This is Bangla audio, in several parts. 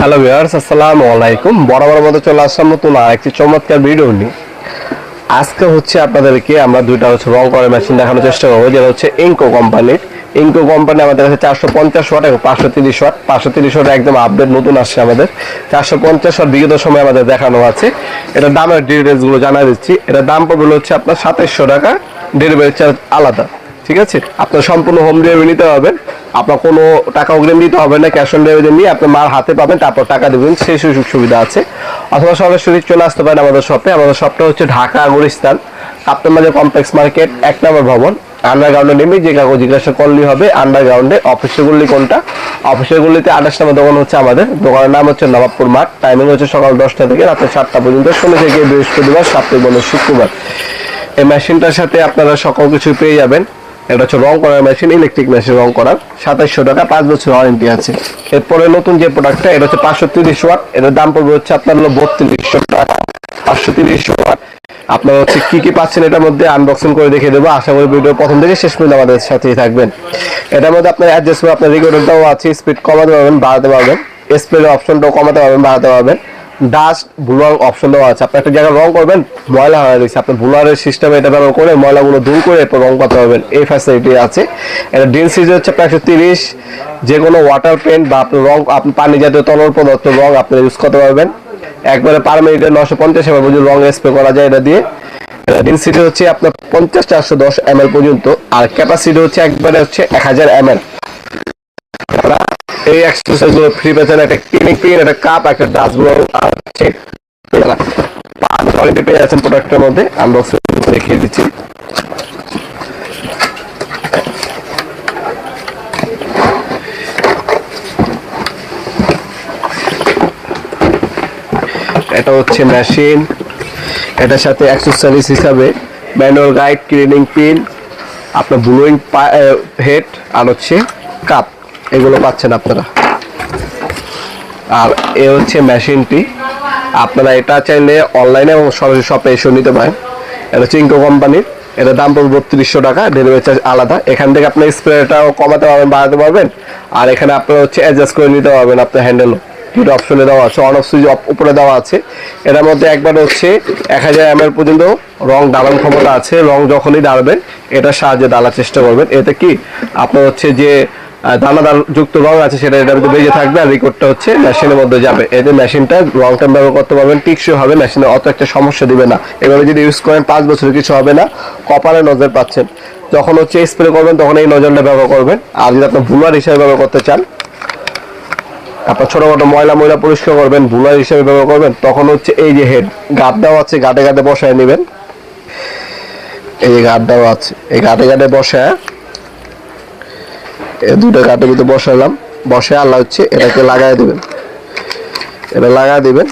হ্যালো ভিউয়ার্স, আসসালামু আলাইকুম। বরাবর মতো চলে আসলাম নতুন আরেকটি চমৎকার ভিডিও নিয়ে। আজকে হচ্ছে আপনাদেরকে আমরা দুইটা রং করার মেশিন দেখানোর চেষ্টা করবো, যেটা হচ্ছে ইনকো কোম্পানির। ইনকো কোম্পানি আমাদের কাছে 450 ওয়াট এবং 530 ওয়াট। 530 ওয়াট একদম আপডেট নতুন আসছে আমাদের। 450 ওয়াট বিগত সময় আমাদের দেখানো আছে। এটার দামের ডিটেলস গুলো জানা দিচ্ছি। এটার দাম পড়বে হচ্ছে আপনার 2700 টাকা, ডেলিভারি চার্জ আলাদা। ঠিক আছে, আপনার সম্পূর্ণ হোম ডেলিভারি নিতে পারবেন। আপনার কোনো টাকা অগ্রিম দিতে হবে না, ক্যাশ অন ডেলিভারি নিয়ে আপনার মাল হাতে পাবেন, তারপর টাকা দেবেন, সেই সুযোগ সুবিধা আছে। অথবা সরাসরি চলে আসতে পারেন আমাদের শপে। আমাদের শপটা হচ্ছে ঢাকা গুলিস্তান কাপ্তান বাজার কমপ্লেক্স মার্কেট 1 নম্বর ভবন। আন্ডারগ্রাউন্ডে নেমে যে কাগজ জিজ্ঞাসা করলেই হবে আন্ডারগ্রাউন্ডে। অফিসের গুলি কোনটা? অফিসের গুলিতে 28 নম্বর দোকান হচ্ছে আমাদের। দোকানের নাম হচ্ছে নবাবপুর মাঠ। টাইমিং হচ্ছে সকাল 10টা থেকে রাত 7টা পর্যন্ত, শনি থেকে বৃহস্পতিবার, সপ্তাহে বন্ধ শুক্রবার। এই মেশিনটার সাথে আপনারা সকল কিছু পেয়ে যাবেন। এটা হচ্ছে রং করার মেশিন, ইলেকট্রিক মেশিন রং করার। 2700 টাকা, 5 বছর ওয়ারেন্টি আছে। এরপরে নতুন যে প্রোডাক্টটা, এটা হচ্ছে 530 ওয়াট। এটার দাম পড়বে হচ্ছে আপনার 3200 টাকা। 530 ওয়াট আপনারা হচ্ছে কি কি পাচ্ছেন এটার মধ্যে আনবক্সিং করে দেখিয়ে দেবো। আশা করি ভিডিও প্রথম থেকে শেষ পর্যন্ত আমাদের সাথেই থাকবেন। এটার মধ্যে আপনার অ্যাডজাস্টমেন্ট, আপনার রেগুলেটরটাও আছে, স্পিড কমাতে পারবেন, বাড়াতে পারবেন, স্প্রে অপশনটাও কমাতে পারবেন, বাড়াতে পারবেন। ডাস্ট ব্লুয়ার অপশন দেওয়া আছে। আপনি একটা জায়গায় রং করবেন, ময়লা হয়ে গেছে, আপনি ব্লুয়ারের সিস্টেমে এটা ব্যবহার করে ময়লাগুলো দূর করে এরপর রং করতে পারবেন, এই ফ্যাসিলিটি আছে। এটা ড্রিল সিজ হচ্ছে 130। যে কোনো ওয়াটার পেন্ট বা আপনি রং, আপনি পানি জাতীয় তরল পদার্থ রং আপনি ইউজ করতে পারবেন। একবারে পার মিনিটে 950 ml পর্যন্ত রং স্প্রে করা যায় এটা দিয়ে। ডেনসিটি হচ্ছে আপনার 50-410 ml পর্যন্ত, আর ক্যাপাসিটি হচ্ছে একবারে হচ্ছে 1000 ml। এই এক্সারসাইজ গুলো ফ্রি পেয়েছেন, একটা ক্লিনিক পিন, একটা কাপ, একটা ডাস্টবিন আর চেক 5 ওয়ারেন্টি পেয়ে যাচ্ছেন প্রোডাক্টের মধ্যে। আনবক্সিং দেখিয়ে দিচ্ছি। এটা হচ্ছে মেশিন, এটার সাথে অ্যাক্সেসরিজ হিসাবে ম্যানুয়াল গাইড, ক্লিনিং পিন, আপনার ব্লুইং হেড আর হচ্ছে কাপ, এগুলো পাচ্ছেন আপনারা। আর এ হচ্ছে মেশিনটি। আপনারা এটা চাইলে অনলাইনে এবং সরাসরি শপে এসে নিতে পারেন। এটা হচ্ছে ইনকো কোম্পানির। এটার দাম পড়বে 3200 টাকা, ডেলিভারি চার্জ আলাদা। এখান থেকে আপনি স্প্রেটাও কমাতে পারবেন, বাড়াতে পারবেন। আর এখানে আপনারা হচ্ছে অ্যাডজাস্ট করে নিতে পারবেন আপনার হ্যান্ডেলও। দুটো অপশনে দেওয়া আছে, অন অফ সুইচ উপরে দেওয়া আছে। এটার মধ্যে একবার হচ্ছে 1000 ml পর্যন্ত রং ডালার ক্ষমতা আছে। রং যখনই ডালবেন এটার সাহায্যে ডালার চেষ্টা করবেন। এতে কি আপনার হচ্ছে যে দানাদার যুক্ত রং আছে সেটা এটার মধ্যে বেজে থাকবে, আর রেকর্ডটা হচ্ছে মেশিনের মধ্যে যাবে। এতে মেশিনটা লং টাইম ব্যবহার করতে পারবেন, টিকসই হবে, মেশিনে অত একটা সমস্যা দিবে না। এভাবে যদি ইউজ করেন 5 বছর কিছু হবে না। কপালে নজর পাচ্ছেন, যখন হচ্ছে স্প্রে করবেন তখন এই নজরটা ব্যবহার করবেন। আর যদি আপনি বুলার হিসেবে ব্যবহার করতে চান, আপনার ছোটখাটো ময়লা পরিষ্কার করবেন, বুলার হিসেবে ব্যবহার করবেন, তখন হচ্ছে এই যে হেড গার্ড দেওয়া আছে, গাঁটে গাঁটে বসায় নেবেন। এই যে গার্ড দেওয়া আছে, এই গাঁটে গাঁটে বসায়, এই দুটো গাঁটের ভিতরে বসালাম, বসে আল্লাহ হচ্ছে এটাকে লাগাই দেবেন। এটা লাগাই দিবেন,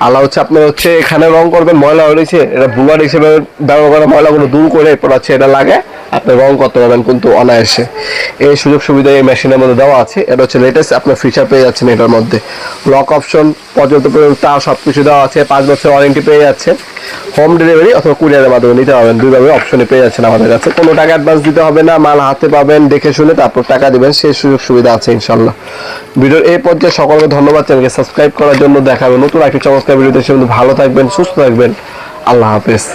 আল্লাহ হচ্ছে আপনার হচ্ছে এখানে রং করবেন, ময়লা হয়েছে, এটা বুলার হিসেবে ব্যবহার করা ময়লাগুলো দূর করে এরপর হচ্ছে এটা লাগায় আপনি রং করতে পারবেন কিন্তু অনায়াসে। এই সুযোগ সুবিধা এই মেশিনের মধ্যে দেওয়া আছে। এটা হচ্ছে লেটেস্ট আপনার ফিচার পেয়ে যাচ্ছেন এটার মধ্যে। লক অপশন পর্যন্ত তার সব কিছু দেওয়া আছে। 5 বছর ওয়ারেন্টি পেয়ে যাচ্ছেন। হোম ডেলিভারি অথবা কুরিয়ারের মাধ্যমে নিতে পারবেন, দুইভাবে অপশনে পেয়ে যাচ্ছেন আমাদের কাছে। কোনো টাকা অ্যাডভান্স দিতে হবে না, মাল হাতে পাবেন, দেখে শুনে তারপর টাকা দিবেন, সেই সুযোগ সুবিধা আছে ইনশাল্লাহ। ভিডিওর এই পর্যায়ে সকলকে ধন্যবাদ। চ্যানেলকে সাবস্ক্রাইব করার জন্য। দেখা হবে নতুন একটি চমৎকার ভিডিওতে। সে ভালো থাকবেন, সুস্থ থাকবেন। আল্লাহ হাফেজ।